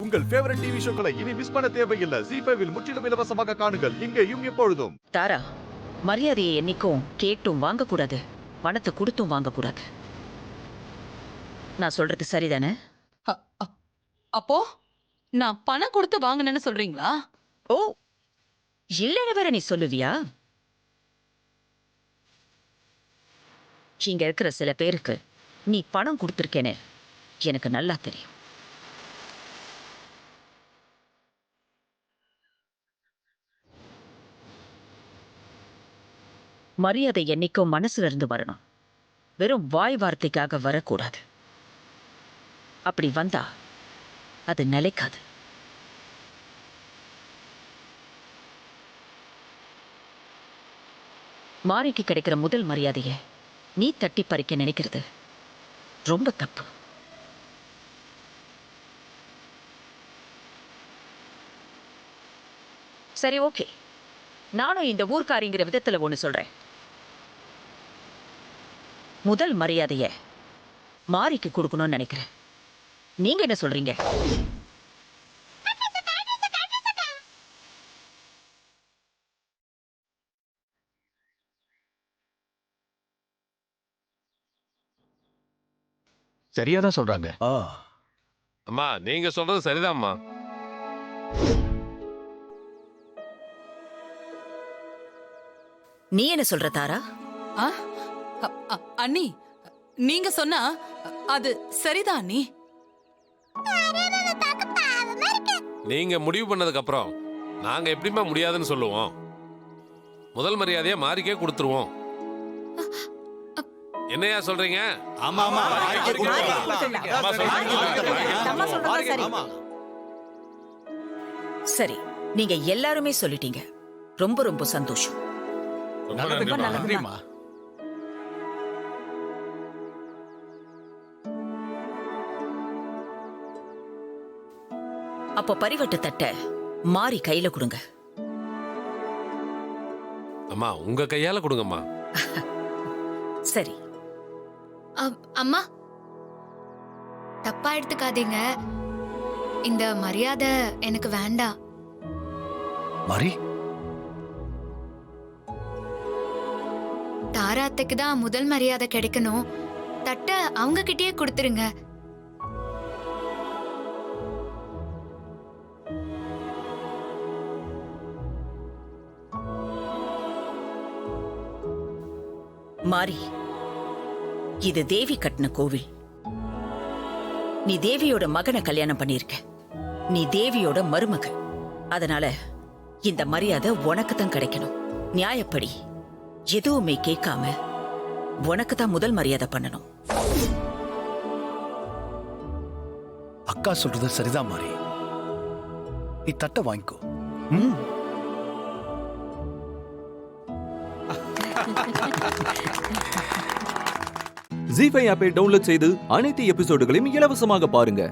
உங்கள் favourite TV ஷோக்களை இனி miss பண்ண தேவையில்லை. ஜீ5 முற்றிலும் இலவசமாக காணுங்கள், இங்கேயும் எப்பொழுதும். தாரா, மரியாதையை என்னைக்கும் கேட்டும் வாங்கக்கூடாது, பணத்தை கொடுத்தும் வாங்கக்கூடாது. நான் சொல்றது சரிதானே? அப்போ நான் பணம் கொடுத்து வாங்கினேன்னு சொல்றீங்களா? ஓ, இல்லைன்னு வேற நீ சொல்லுவியா? இங்க இருக்கிற சில பேருக்கு நீ பணம் கொடுத்துருக்கேன்னு எனக்கு நல்லா தெரியும். மரியாதை என்னைக்கும் மனசுல இருந்து வரணும், வெறும் வாய் வார்த்தைக்காக வரக்கூடாது. அப்படி வந்தா அது நிலைக்காது. மாரிக்கு கிடைக்கிற முதல் மரியாதையை நீ தட்டி பறிக்க நினைக்கிறது ரொம்ப தப்பு. சரி, ஓகே, நானும் இந்த ஊர்க்காரிங்கிற விதத்துல ஒண்ணு சொல்றேன். முதல் மரியாதைய மாரிக்கு கொடுக்கணும்னு நினைக்கிறேன். நீங்க என்ன சொல்றீங்க? சரியாதான் சொல்றாங்க. அம்மா, நீங்க சொல்றது சரிதான்மா. நீ என்ன சொல்ற தாரா? அண்ணி, நீங்க சொன்னா அது சரிதான் அண்ணி. நீங்க முடிவு பண்ணதுக்கு அப்புறம் நாங்க எப்படிமா முடியாதுன்னு சொல்லுவோம்? முதல் மரியாதையை மாரிக்கே கொடுத்துருவோம். என்னையா சொல்றீங்க? சரி, நீங்க எல்லாருமே சொல்லிட்டீங்க. ரொம்ப ரொம்ப சந்தோஷம். நன்றிமா. அப்ப பரிவட்டு தட்ட மாறி கையில கொடுங்க. அம்மா, உங்க கையால கொடுங்கம்மா. சரி. அம்மா, தப்பா எடுத்துக்காதீங்க, இந்த மரியாதை எனக்கு வேண்டாம். மாரி, தாரா அத்தைக்கு தான் முதல் மரியாதை கிடைக்கணும். தட்ட அவங்க கிட்டயே கொடுத்துருங்க. மாரி, இது தேவி கட்டின கோவில். நீ தேவியோட மகனை கல்யாணம் பண்ணிருக்க. நீ தேவியோட மருமக. அதனால இந்த மரியாதை உனக்கு தான் கிடைக்கணும். நியாயப்படி எதுவுமே கேட்காம உனக்கு தான் முதல் மரியாதை பண்ணணும். அக்கா சொல்றது சரிதான் மாரி. நீ தட்ட வாங்கிக்கோ. ஜீ5 ஆப்பை டவுன்லோட் செய்து அனைத்து எபிசோடுகளையும் இலவசமாக பாருங்க.